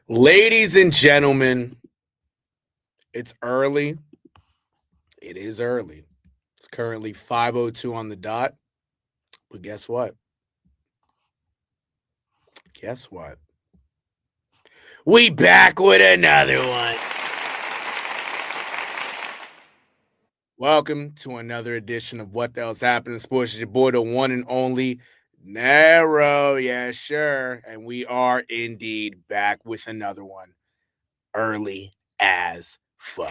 Ladies and gentlemen, it's early. It is early. It's currently 5:02 on the dot. But guess what? Guess what? We back with another one. Welcome to another edition of What the Hell's Happening Sports. It's your boy, the one and only NERO. Yeah, sure. And we are indeed back with another one. Early as fuck.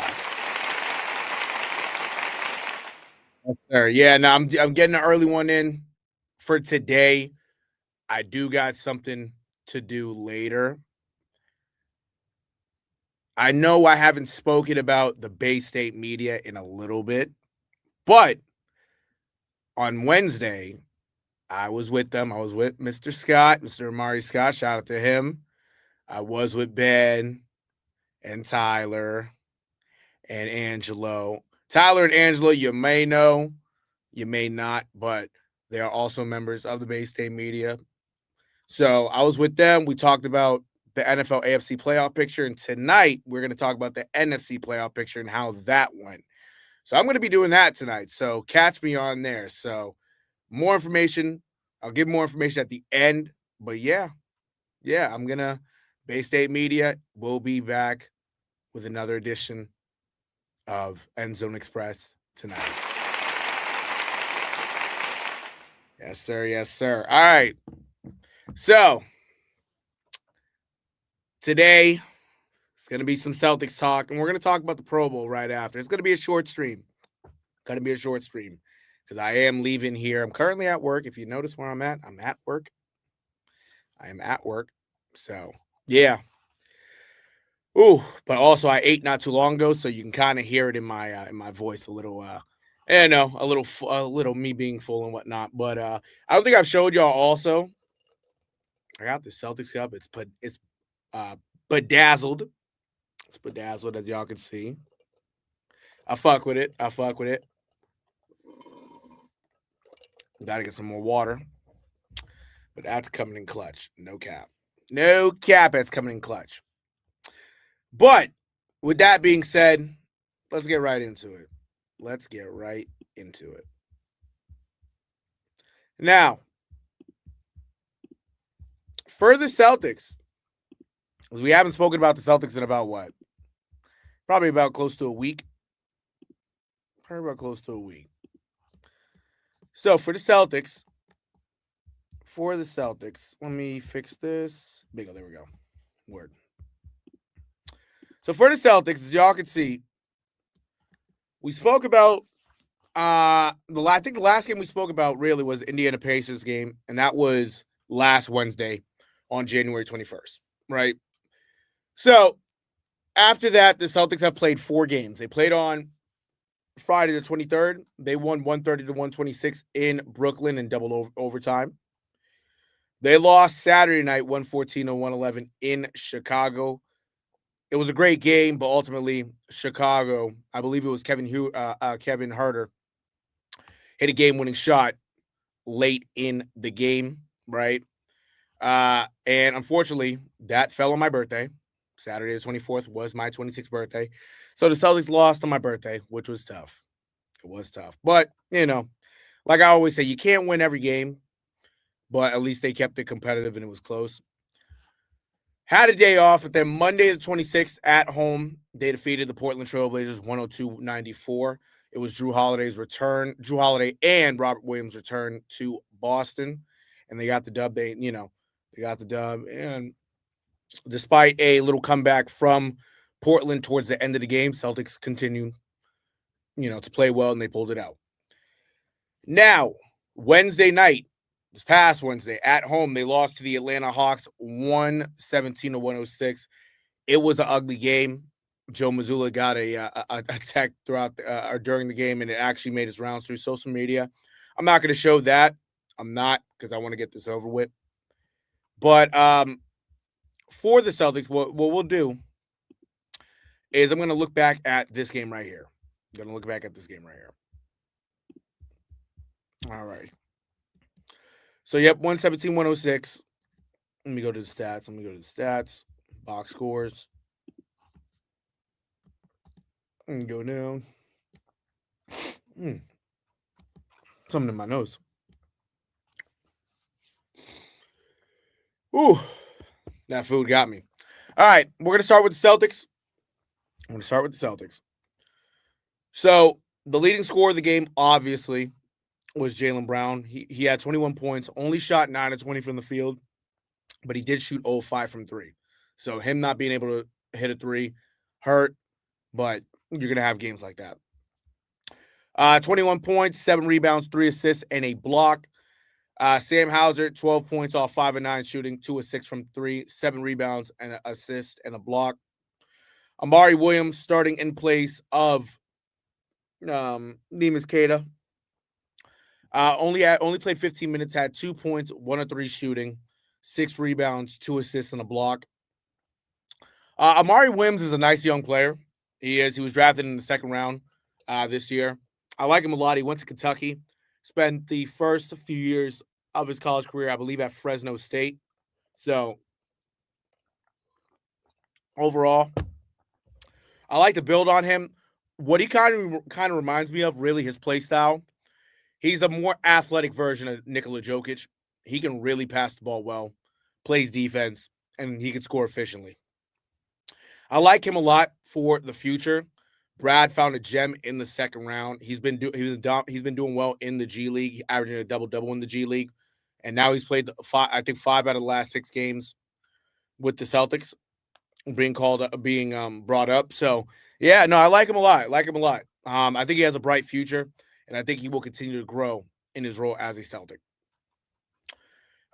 Yes, sir. Yeah, no, I'm getting an early one in for today. I do got something to do later. I know I haven't spoken about the Bay State media in a little bit, but on Wednesday, I was with them. I was with Mr. Scott, Mr. Amari Scott. Shout out to him. I was with Ben and Tyler and Angelo. Tyler and Angelo, you may know, you may not, but they are also members of the Bay State media. So I was with them. We talked about the NFL AFC playoff picture. And tonight, we're going to talk about the NFC playoff picture and how that went. So I'm going to be doing that tonight. So catch me on there. So more information. I'll give more information at the end. But yeah, I'm going to, Bay State Media will be back with another edition of End Zone Express tonight. Yes, sir. Yes, sir. All right. So today, it's going to be some Celtics talk, and we're going to talk about the Pro Bowl right after. It's going to be a short stream. Because I am leaving here. I'm currently at work. If you notice where I'm at work. I am at work. So, yeah. Ooh, but also I ate not too long ago, so you can kind of hear it in my voice a little. A little me being full and whatnot. But I don't think I've showed y'all. Also, I got the Celtics cup. It's bedazzled. It's bedazzled, as y'all can see. I fuck with it. Gotta get some more water. But that's coming in clutch. No cap. That's coming in clutch. But with that being said, let's get right into it. Now, for the Celtics, because we haven't spoken about the Celtics in about what? Probably about close to a week. So for the Celtics, let me fix this. Bingo, there we go. Word. So for the Celtics, as y'all can see, we spoke about I think the last game we spoke about really was the Indiana Pacers game, and that was last Wednesday on January 21st, right? So after that, the Celtics have played 4 games. They played on Friday the 23rd. They won 130 to 126 in Brooklyn in double overtime. They lost Saturday night 114 to 111 in Chicago. It was a great game, but ultimately Chicago, I believe it was Kevin Huerter, hit a game-winning shot late in the game, right? And unfortunately, that fell on my birthday. Saturday the 24th was my 26th birthday. So the Celtics lost on my birthday, which was tough. It was tough. But, like I always say, you can't win every game, but at least they kept it competitive and it was close. Had a day off, but then Monday the 26th at home, they defeated the Portland Trailblazers 102-94. It was Drew Holiday and Robert Williams' return to Boston, and they got the dub. They got the dub. And despite a little comeback from Portland towards the end of the game, Celtics continued, to play well, and they pulled it out. Now, Wednesday night, this past Wednesday, at home, they lost to the Atlanta Hawks 117 to 106. It was an ugly game. Joe Mazzulla got a tech throughout or during the game, and it actually made its rounds through social media. I'm not going to show that. I'm not, because I want to get this over with. But for the Celtics, what we'll do is I'm going to look back at this game right here. All right. So, 117-106. Let me go to the stats. Box scores. And go down. Something in my nose. Ooh, that food got me. All right, we're going to start with the Celtics. So, the leading scorer of the game, obviously, was Jaylen Brown. He had 21 points, only shot 9 of 20 from the field, but he did shoot 0-5 from 3. So, him not being able to hit a 3 hurt, but you're going to have games like that. 21 points, 7 rebounds, 3 assists, and a block. Sam Hauser, 12 points off 5 of 9 shooting, 2 of 6 from 3, 7 rebounds, and an assist and a block. Amari Williams starting in place of Neemias Queta. Only played 15 minutes, had 2 points, 1 of 3 shooting, 6 rebounds, 2 assists, and a block. Amari Williams is a nice young player. He is. He was drafted in the second round this year. I like him a lot. He went to Kentucky, spent the first few years of his college career, I believe, at Fresno State. So, overall, I like to build on him. What he kind of reminds me of, really, his play style. He's a more athletic version of Nikola Jokic. He can really pass the ball well, plays defense, and he can score efficiently. I like him a lot for the future. Brad found a gem in the second round. He's been doing well in the G League, averaging a double-double in the G League, and now he's played 5 out of the last 6 games with the Celtics, being brought up. So yeah, no, I like him a lot. I think he has a bright future, and I think he will continue to grow in his role as a Celtic.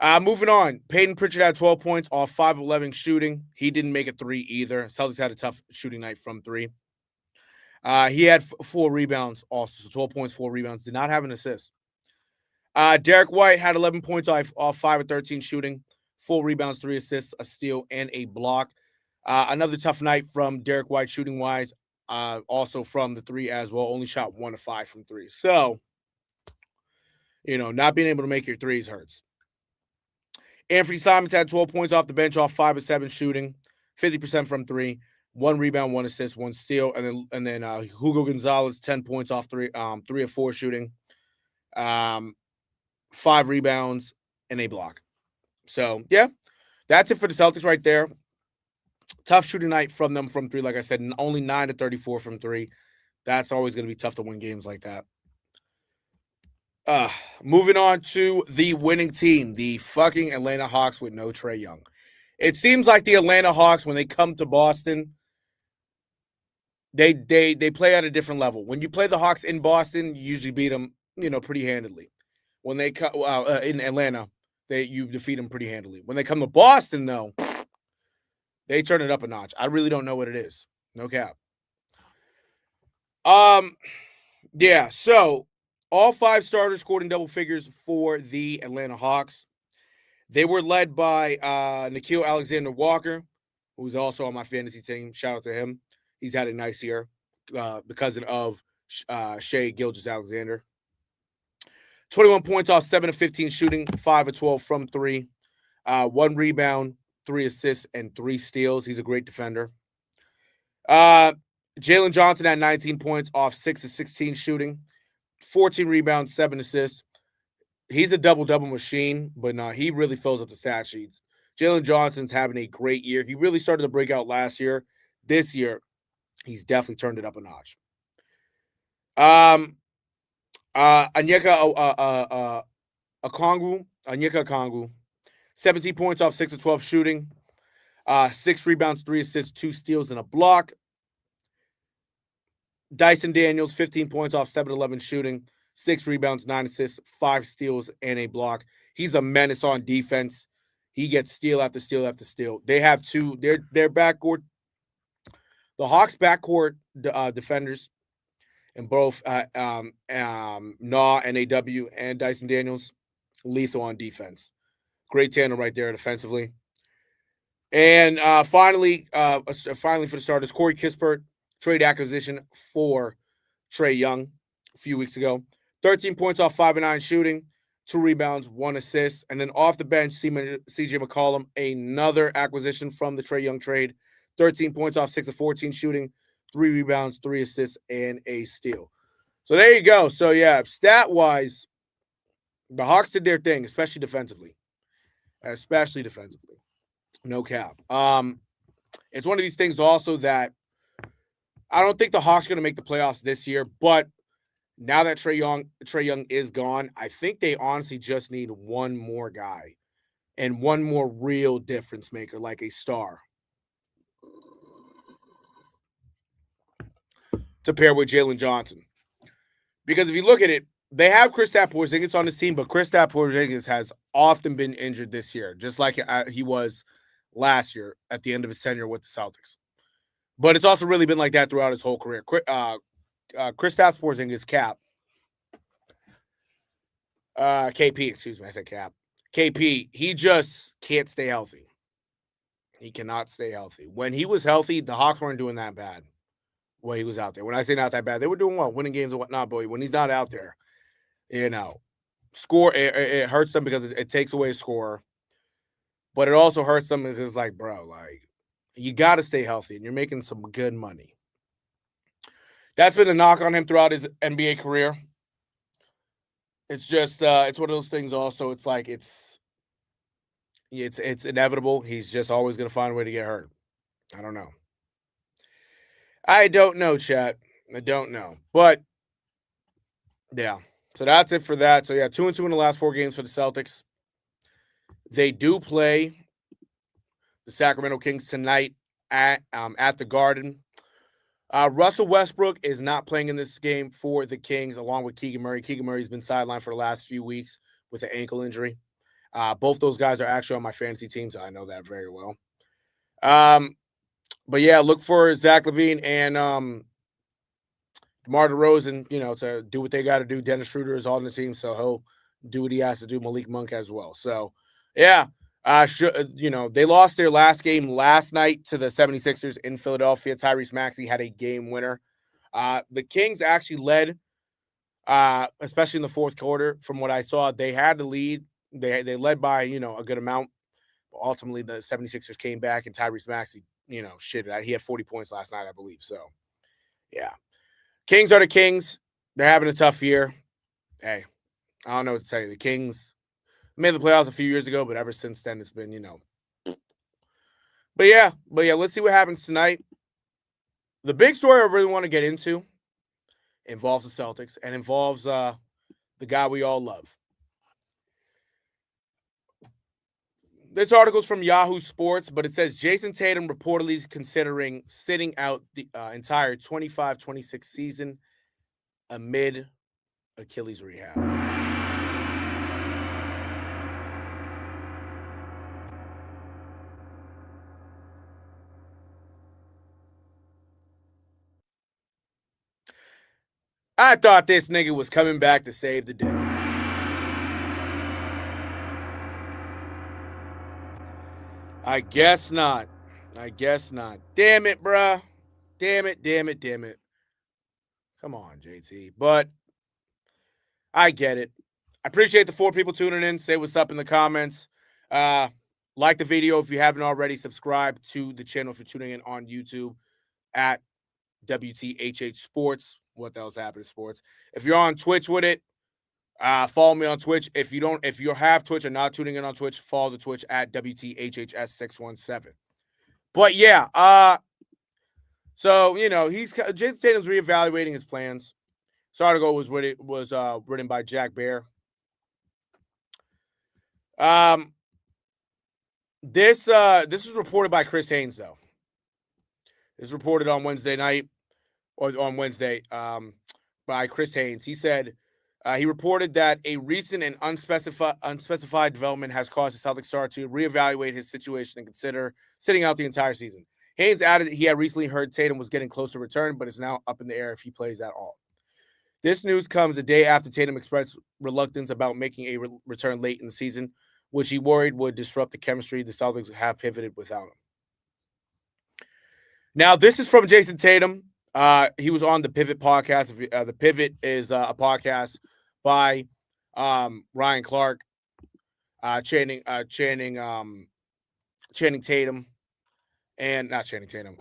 Moving on, Peyton Pritchard had 12 points off 5 of 11 shooting. He didn't make a 3 either. Celtics had a tough shooting night from 3. He had 4 rebounds also, so 12 points, 4 rebounds. Did not have an assist. Derek White had 11 points off 5 of 13 shooting, 4 rebounds, 3 assists, a steal, and a block. Another tough night from Derek White shooting-wise, also from the 3 as well. Only shot 1 of 5 from 3. So, not being able to make your 3s hurts. Anthony Simons had 12 points off the bench off 5 of 7 shooting, 50% from 3, 1 rebound, 1 assist, 1 steal, and then Hugo Gonzalez 10 points off 3 of 4 shooting, 5 rebounds, and a block. So yeah, that's it for the Celtics right there. Tough shooting night from them from 3, like I said, only 9 to 34 from 3. That's always going to be tough to win games like that. Moving on to the winning team, the fucking Atlanta Hawks with no Trae Young. It seems like the Atlanta Hawks, when they come to Boston, they play at a different level. When you play the Hawks in Boston, you usually beat them, pretty handily. When they come in Atlanta, you defeat them pretty handily. When they come to Boston, though, they turn it up a notch. I really don't know what it is. No cap. Yeah, so all 5 starters scored in double figures for the Atlanta Hawks. They were led by Nickeil Alexander-Walker, who's also on my fantasy team. Shout out to him. He's had a nice year, the cousin of Shai Gilgeous-Alexander. 21 points off 7 of 15 shooting, 5 of 12 from 3. 1 rebound, 3 assists, and 3 steals. He's a great defender. Jalen Johnson had 19 points off 6 of 16 shooting, 14 rebounds, 7 assists. He's a double-double machine, but no, he really fills up the stat sheets. Jalen Johnson's having a great year. He really started to break out last year. This year, he's definitely turned it up a notch. Onyeka Okongwu, 17 points off 6 of 12 shooting, 6 rebounds, 3 assists, 2 steals, and a block. Dyson Daniels, 15 points off 7 of 11 shooting, 6 rebounds, 9 assists, 5 steals, and a block. He's a menace on defense. He gets steal after steal after steal. They have their backcourt. The Hawks' backcourt defenders, and both Nah, NAW, and Dyson Daniels, lethal on defense. Great tandem right there defensively. And finally for the starters, Corey Kispert, trade acquisition for Trae Young a few weeks ago. 13 points off 5 of 9 shooting, 2 rebounds, 1 assist. And then off the bench, CJ McCollum, another acquisition from the Trae Young trade. 13 points off 6 of 14 shooting, 3 rebounds, 3 assists, and a steal. So there you go. So yeah, stat-wise, the Hawks did their thing, especially defensively. No cap. It's one of these things also that I don't think the Hawks are going to make the playoffs this year, but now that Trae Young is gone, I think they honestly just need one more guy and one more real difference maker, like a star, to pair with Jalen Johnson. Because if you look at it, they have Kristaps Porzingis on this team, but Kristaps Porzingis has often been injured this year, just like he was last year at the end of his tenure with the Celtics. But it's also really been like that throughout his whole career. Kristaps Porzingis, Cap. KP, excuse me, I said Cap. KP, he just can't stay healthy. He cannot stay healthy. When he was healthy, the Hawks weren't doing that bad when he was out there. When I say not that bad, they were doing well, winning games and whatnot, but when he's not out there, score, it hurts them because it takes away a score. But it also hurts them because, like, bro, like, you got to stay healthy, and you're making some good money. That's been a knock on him throughout his NBA career. It's just, it's one of those things also. It's like, it's inevitable. He's just always going to find a way to get hurt. I don't know, chat. I don't know. But, yeah. So that's it for that. So, yeah, 2-2 in the last 4 games for the Celtics. They do play the Sacramento Kings tonight at the Garden. Russell Westbrook is not playing in this game for the Kings, along with Keegan Murray. Keegan Murray's been sidelined for the last few weeks with an ankle injury. Both those guys are actually on my fantasy team, so I know that very well. But yeah, look for Zach LaVine and DeMar DeRozan, to do what they got to do. Dennis Schroeder is on the team, so he'll do what he has to do. Malik Monk as well. So, yeah. They lost their last game last night to the 76ers in Philadelphia. Tyrese Maxey had a game winner. The Kings actually led, especially in the fourth quarter. From what I saw, they had the lead. They led by, a good amount. But ultimately, the 76ers came back, and Tyrese Maxey, he had 40 points last night, I believe. So, yeah. Kings are the Kings. They're having a tough year. Hey, I don't know what to tell you. The Kings made the playoffs a few years ago, but ever since then, it's been, But yeah, let's see what happens tonight. The big story I really want to get into involves the Celtics and involves the guy we all love. This article is from Yahoo Sports, but it says Jason Tatum reportedly is considering sitting out the entire 25-26 season amid Achilles rehab. I thought this nigga was coming back to save the day. I guess not. Damn it, bruh. Damn it. Come on, JT. But I get it. I appreciate the 4 people tuning in. Say what's up in the comments. Like the video if you haven't already. Subscribe to the channel if you're tuning in on YouTube at WTHH Sports. What the hell's happening, sports? If you're on Twitch with it, follow me on Twitch. If you have Twitch and not tuning in on Twitch, follow the Twitch at WTHHS617. But yeah, so Jason Tatum's reevaluating his plans. This article was written by Jack Bear. This was reported by Chris Haynes, though. This was reported on Wednesday night. Or on Wednesday, by Chris Haynes. He said he reported that a recent and unspecified development has caused the Celtics star to reevaluate his situation and consider sitting out the entire season. Haynes added he had recently heard Tatum was getting close to return, but is now up in the air if he plays at all. This news comes a day after Tatum expressed reluctance about making a return late in the season, which he worried would disrupt the chemistry the Celtics have pivoted without him. Now, this is from Jason Tatum. He was on the Pivot podcast. The Pivot is a podcast by Ryan Clark, Channing Tatum, and not Channing Tatum.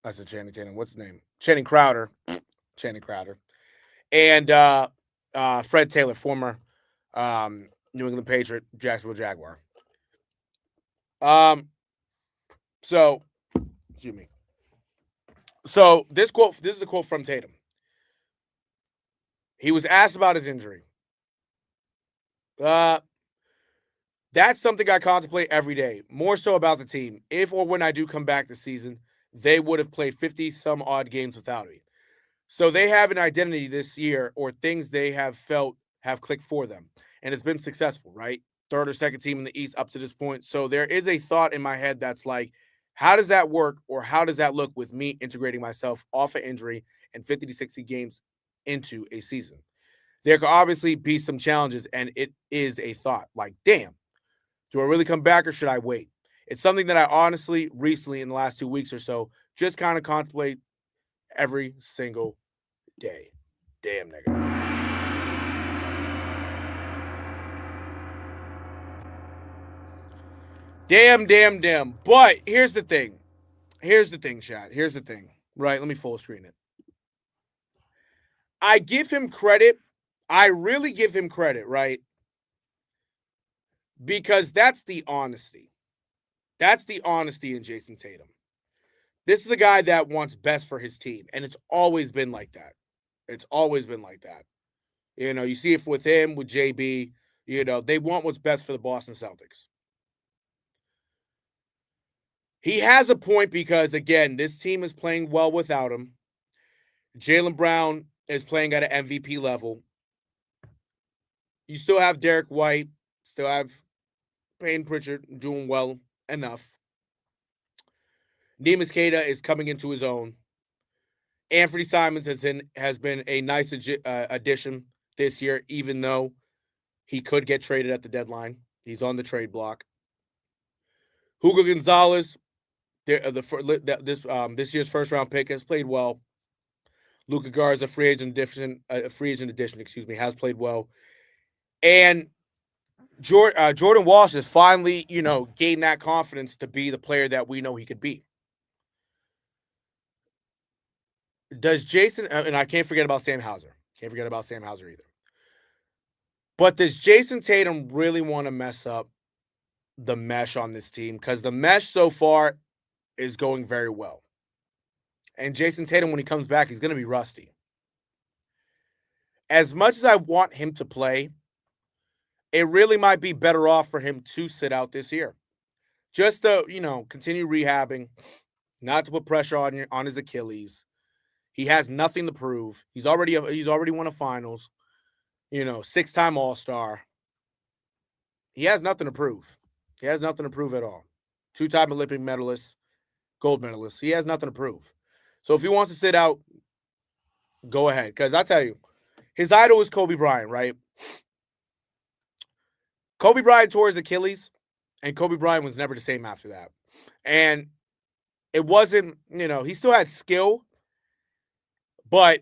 That's a Channing Tatum. What's his name? Channing Crowder. Channing Crowder. And Fred Taylor, former New England Patriot, Jacksonville Jaguar. So, excuse me. So this is a quote from Tatum. He was asked about his injury. That's something I contemplate every day, more so about the team. If or when I do come back this season, they would have played 50 some odd games without me. So they have an identity this year or things they have felt have clicked for them. And it's been successful, right? Third or second team in the East up to this point. So there is a thought in my head that's like, how does that work or how does that look with me integrating myself off an injury and 50 to 60 games into a season? There could obviously be some challenges, and it is a thought like, damn, do I really come back or should I wait? It's something that I honestly, recently in the last 2 weeks or so, just kind of contemplate every single day. Damn, nigga. Damn. But here's the thing. Chad. Here's the thing. Right, let me full screen it. I give him credit. I really give him credit, right? Because that's the honesty. That's the honesty in Jason Tatum. This is a guy that wants best for his team, and it's always been like that. It's always been like that. You know, you see it with him, with JB. You know, they want what's best for the Boston Celtics. He has a point because, again, this team is playing well without him. Jaylen Brown is playing at an MVP level. You still have Derek White, still have Payne Pritchard doing well enough. Neemias Queta is coming into his own. Anthony Simons has been a nice addition this year, even though he could get traded at the deadline. He's on the trade block. Hugo Gonzalez, this year's first round pick, has played well. Luka Garza, free agent addition, has played well. And Jordan Walsh has finally, gained that confidence to be the player that we know he could be. Does Jason, and I can't forget about Sam Hauser. Can't forget about Sam Hauser either. But does Jason Tatum really want to mess up the mesh on this team? Because the mesh so far is going very well. And Jason Tatum, when he comes back, he's going to be rusty. As much as I want him to play, it really might be better off for him to sit out this year. Just to, continue rehabbing, not to put pressure on his Achilles. He has nothing to prove. He's already won a finals, 6-time All-Star. He has nothing to prove. He has nothing to prove at all. 2-time Olympic medalist, gold medalist. He has nothing to prove. So if he wants to sit out, go ahead. Because I tell you, his idol is Kobe Bryant, right? Kobe Bryant tore his Achilles, and Kobe Bryant was never the same after that. And it wasn't, he still had skill, but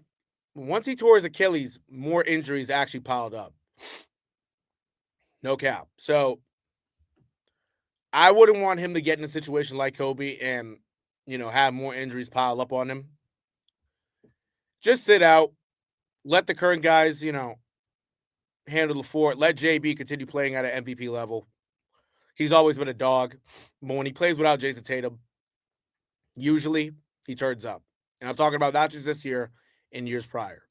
once he tore his Achilles, more injuries actually piled up. No cap. So I wouldn't want him to get in a situation like Kobe and, have more injuries pile up on him. Just sit out. Let the current guys, handle the fort. Let JB continue playing at an MVP level. He's always been a dog. But when he plays without Jason Tatum, usually he turns up. And I'm talking about not just this year, in years prior.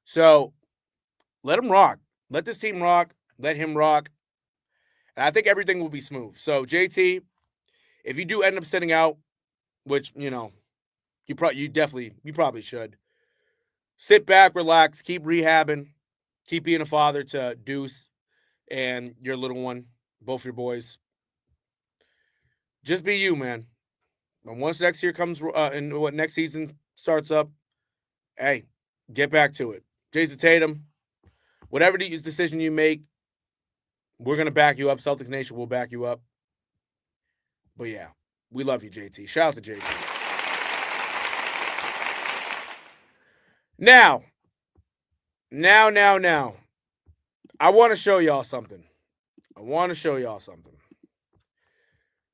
So let him rock. Let this team rock. Let him rock. And I think everything will be smooth. So JT, if you do end up sitting out, which, you probably should, sit back, relax, keep rehabbing, keep being a father to Deuce and your little one, both your boys. Just be you, man. And once next year comes and what next season starts up, hey, get back to it. Jason Tatum, whatever decision you make, we're going to back you up. Celtics Nation will back you up. But yeah, we love you, JT. Shout out to JT. Now, Now. I want to show y'all something.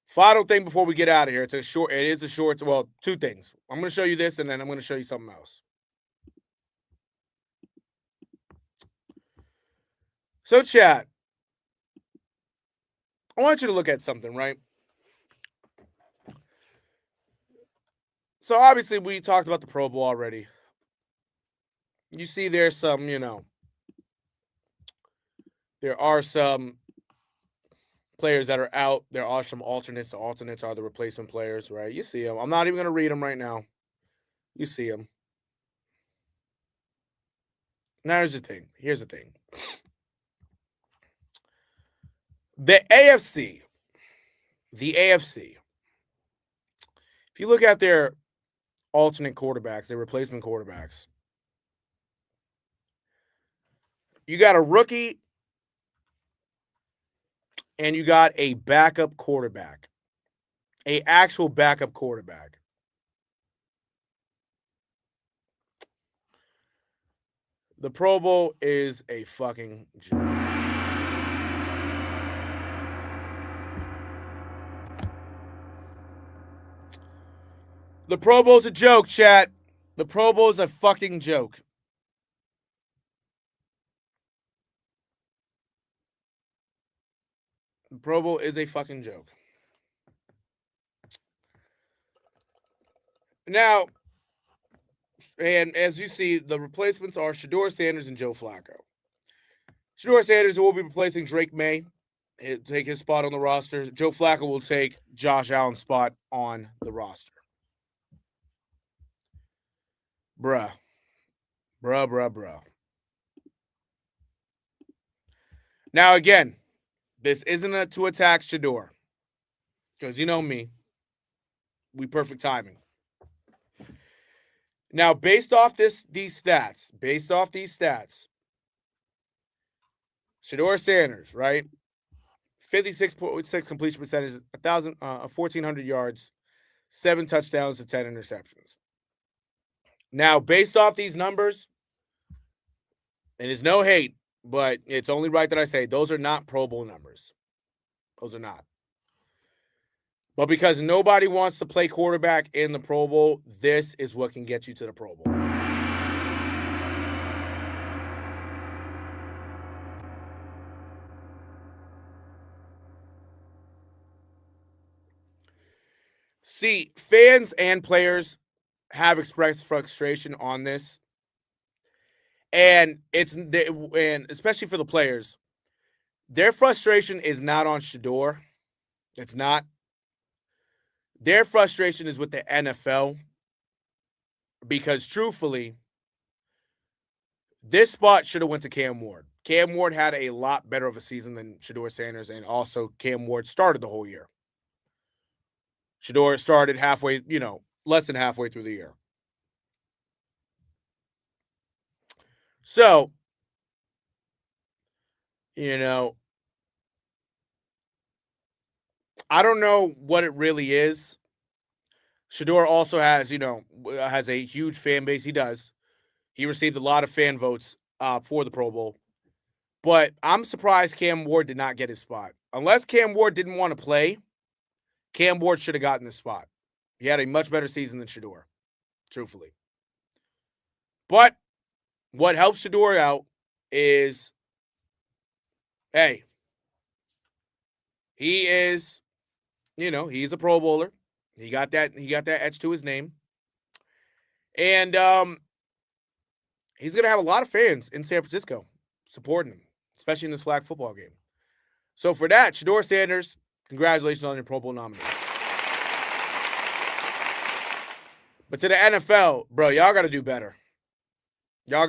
Final thing before we get out of here. It is a short. Well, two things. I'm going to show you this, and then I'm going to show you something else. So, chat, I want you to look at something, right? So, obviously, we talked about the Pro Bowl already. You see, there's some, there are some players that are out. There are some alternates. The alternates are the replacement players, right? You see them. I'm not even going to read them right now. You see them. Now, here's the thing. The AFC. If you look at their alternate quarterbacks, their replacement quarterbacks, you got a rookie and you got a backup quarterback, a actual backup quarterback. The Pro Bowl is a fucking joke. The Pro Bowl's a joke, chat. The Pro Bowl's a fucking joke. The Pro Bowl is a fucking joke. Now, and as you see, the replacements are Shedeur Sanders and Joe Flacco. Shedeur Sanders will be replacing Drake May. He'll take his spot on the roster. Joe Flacco will take Josh Allen's spot on the roster. Bruh. Now, again, this isn't to attack Shedeur. Because you know me. We perfect timing. Now, based off these stats, Shedeur Sanders, right? 56.6 completion percentage, 1,400 yards, 7 touchdowns to 10 interceptions. Now, based off these numbers, and it's no hate, but it's only right that I say those are not Pro Bowl numbers. Those are not. But because nobody wants to play quarterback in the Pro Bowl, this is what can get you to the Pro Bowl. See, fans and players have expressed frustration on this. And especially for the players, their frustration is not on Shedeur. It's not. Their frustration is with the NFL because, truthfully, this spot should have went to Cam Ward. Cam Ward had a lot better of a season than Shedeur Sanders, and also Cam Ward started the whole year. Shedeur started halfway, less than halfway through the year. So, I don't know what it really is. Shedeur also has a huge fan base. He does. He received a lot of fan votes for the Pro Bowl. But I'm surprised Cam Ward did not get his spot. Unless Cam Ward didn't want to play, Cam Ward should have gotten this spot. He had a much better season than Shedeur, truthfully. But what helps Shedeur out is, hey, he is, he's a Pro Bowler. He got that etched to his name. And he's going to have a lot of fans in San Francisco supporting him, especially in this flag football game. So for that, Shedeur Sanders, congratulations on your Pro Bowl nomination. But to the NFL, bro, y'all got to do better. No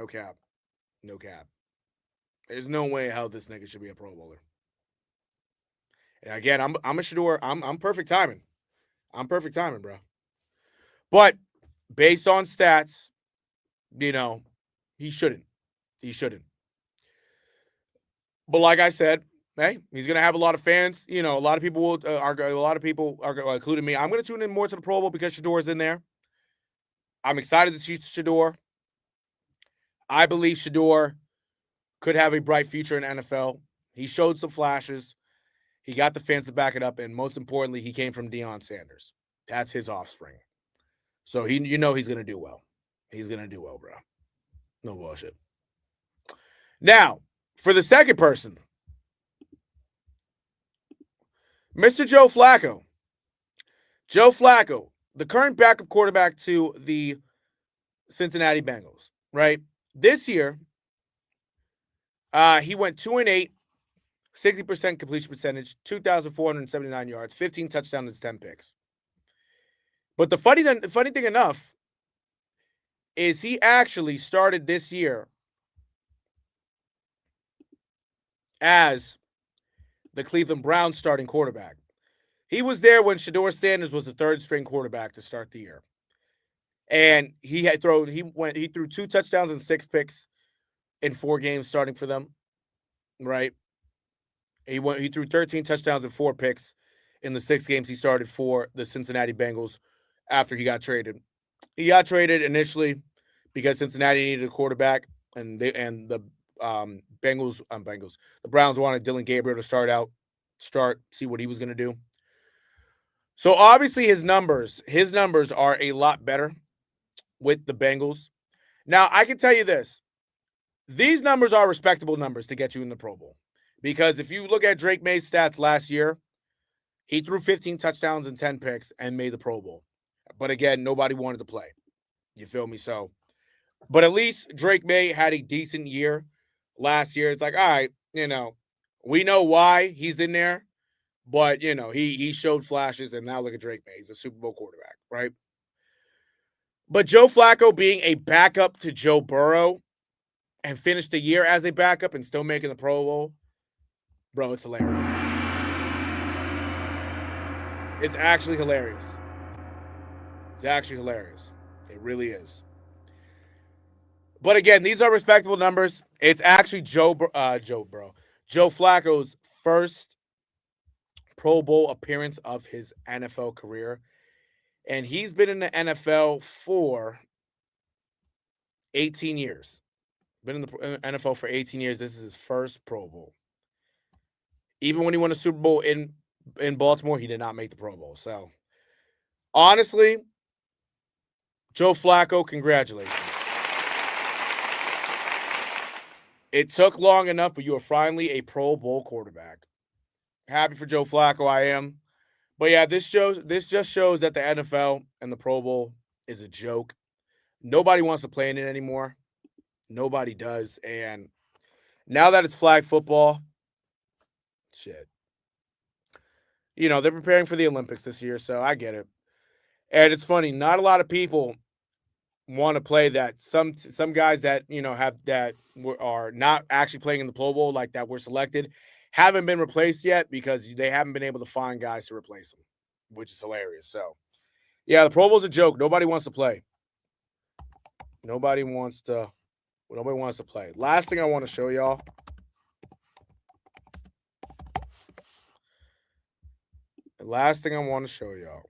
cap. There's no way how this nigga should be a Pro Bowler. And again, I'm a Shedeur. I'm perfect timing. Bro. But based on stats, he shouldn't. But like I said, hey, he's gonna have a lot of fans. A lot of people are including me. I'm gonna tune in more to the Pro Bowl because Shedeur's in there. I'm excited to see Shador. I believe Shador could have a bright future in NFL. He showed some flashes. He got the fans to back it up, and most importantly, he came from Deion Sanders. That's his offspring. So he's gonna do well. He's gonna do well, bro. No bullshit. Now, for the second person, Mr. Joe Flacco. Joe Flacco, the current backup quarterback to the Cincinnati Bengals, right? This year, he went 2-8, 60% completion percentage, 2,479 yards, 15 touchdowns, 10 picks. But the funny thing enough is he actually started this year as the Cleveland Browns starting quarterback. He was there when Shador Sanders was the third string quarterback to start the year. And he threw 2 touchdowns and 6 picks in 4 games starting for them, right? He threw 13 touchdowns and 4 picks in the 6 games he started for the Cincinnati Bengals after he got traded. He got traded initially because Cincinnati needed a quarterback, and the Browns wanted Dylan Gabriel to see what he was going to do. So obviously his numbers are a lot better with the Bengals. Now, I can tell you this. These numbers are respectable numbers to get you in the Pro Bowl. Because if you look at Drake May's stats last year, he threw 15 touchdowns and 10 picks and made the Pro Bowl. But again, nobody wanted to play. You feel me? So, but at least Drake May had a decent year last year. It's like, all right, we know why he's in there, but he showed flashes, and now look at Drake May. He's a Super Bowl quarterback, right? But Joe Flacco being a backup to Joe Burrow and finished the year as a backup and still making the Pro Bowl, bro, it's hilarious. It's actually hilarious. It's actually hilarious. It really is. But again, these are respectable numbers. It's actually Joe Flacco's first Pro Bowl appearance of his NFL career. And he's been in the NFL for 18 years. Been in the NFL for 18 years. This is his first Pro Bowl. Even when he won a Super Bowl in Baltimore, he did not make the Pro Bowl. So, honestly, Joe Flacco, congratulations. It took long enough, but you are finally a Pro Bowl quarterback. Happy for Joe Flacco, I am. But yeah, this just shows that the NFL and the Pro Bowl is a joke. Nobody wants to play in it anymore. Nobody does. And now that it's flag football, shit. They're preparing for the Olympics this year, so I get it. And it's funny, not a lot of people want to play that. Some guys that, are not actually playing in the Pro Bowl, like that were selected, haven't been replaced yet because they haven't been able to find guys to replace them, which is hilarious. So, yeah, the Pro Bowl's a joke. Nobody wants to play. Nobody wants to play. Last thing I want to show y'all. The last thing I want to show y'all.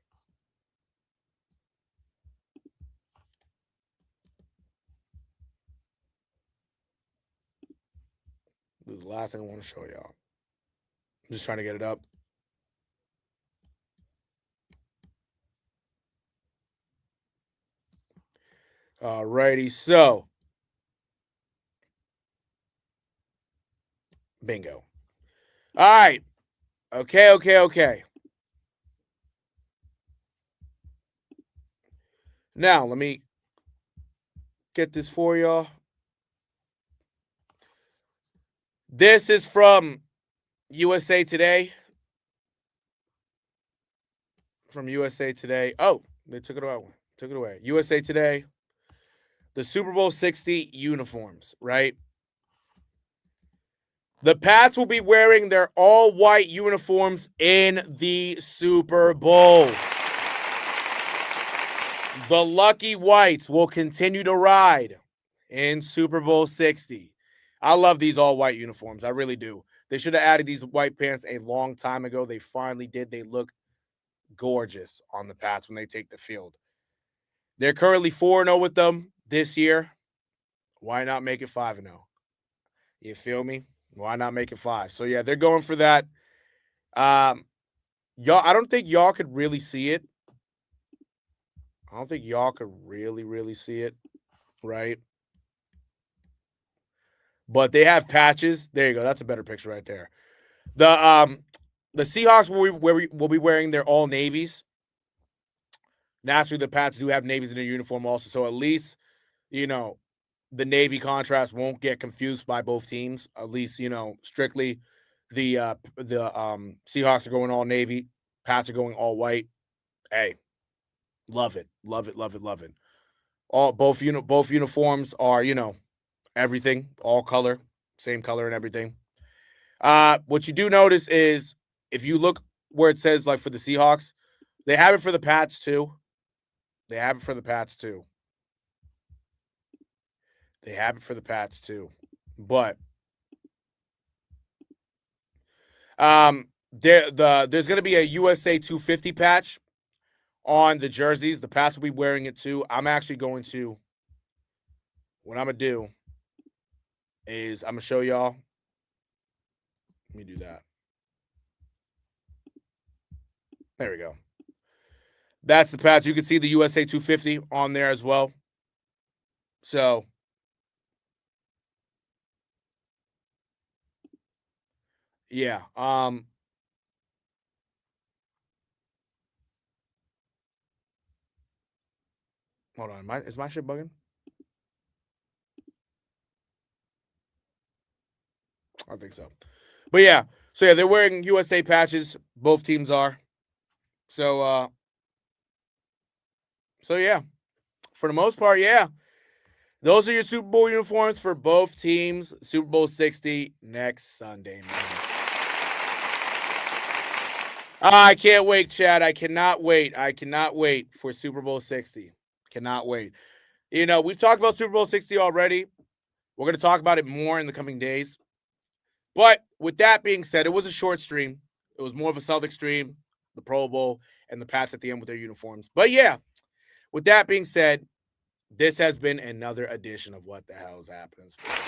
This is the last thing I want to show y'all. I'm just trying to get it up. Alrighty, so bingo. All right. Okay. Now, let me get this for y'all. This is from USA Today. From USA Today. Oh, they took it away. USA Today. The Super Bowl 60 uniforms, right? The Pats will be wearing their all-white uniforms in the Super Bowl. The Lucky Whites will continue to ride in Super Bowl 60. I love these all-white uniforms. I really do. They should have added these white pants a long time ago. They finally did. They look gorgeous on the Pats when they take the field. They're currently 4-0 with them this year. Why not make it 5-0? You feel me? Why not make it 5? So yeah, they're going for that. Y'all, I don't think y'all could really see it. I don't think y'all could really see it, right? But they have patches. There you go. That's a better picture right there. The Seahawks will be wearing their all navies. Naturally, the Pats do have navies in their uniform also, so at least the navy contrast won't get confused by both teams. At least strictly the Seahawks are going all navy, Pats are going all white. Hey, love it. Both uniforms are everything, all color, same color and everything. What you do notice is if you look where it says like for the Seahawks, they have it for the Pats too. But there's going to be a USA 250 patch on the jerseys. The Pats will be wearing it too. I'm actually going to. What I'm gonna do is I'm gonna show y'all. Let me do that. There we go. That's the patch. You can see the USA 250 on there as well. So, yeah. Hold on. Is my shit bugging? I think so. But yeah. So yeah, they're wearing USA patches. Both teams are. So yeah. For the most part, yeah. Those are your Super Bowl uniforms for both teams. Super Bowl 60 next Sunday, man. I can't wait, Chad. I cannot wait for Super Bowl 60. Cannot wait. We've talked about Super Bowl 60 already. We're going to talk about it more in the coming days. But with that being said, it was a short stream. It was more of a Celtics stream, the Pro Bowl, and the Pats at the end with their uniforms. But yeah, with that being said, this has been another edition of What the Hell's Happening Sports.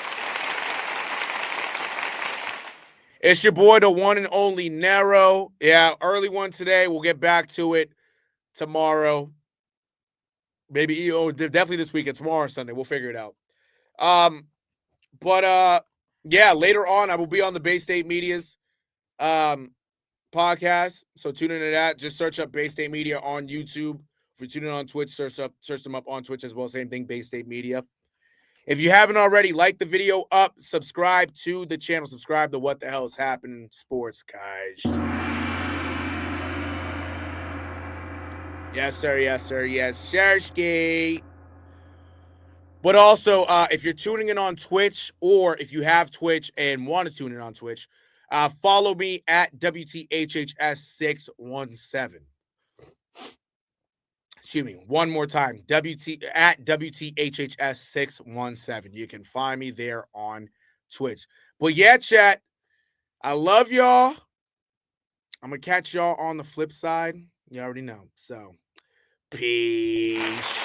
It's your boy, the one and only NERO. Yeah, early one today. We'll get back to it tomorrow. Maybe definitely this weekend, tomorrow or Sunday. We'll figure it out. But yeah, later on I will be on the Bay State Media's podcast. So tune into that. Just search up Bay State Media on YouTube. If you're tuning in on Twitch, search them up on Twitch as well. Same thing, Bay State Media. If you haven't already, like the video up, subscribe to the channel, subscribe to What the Hell is Happening Sports, guys. Yes, sir. Yes, Sherski. But also, if you're tuning in on Twitch, or if you have Twitch and want to tune in on Twitch, follow me at WTHHS617. Excuse me, one more time, at WTHHS617. You can find me there on Twitch. But yeah, chat, I love y'all. I'm going to catch y'all on the flip side. You already know. So, peace.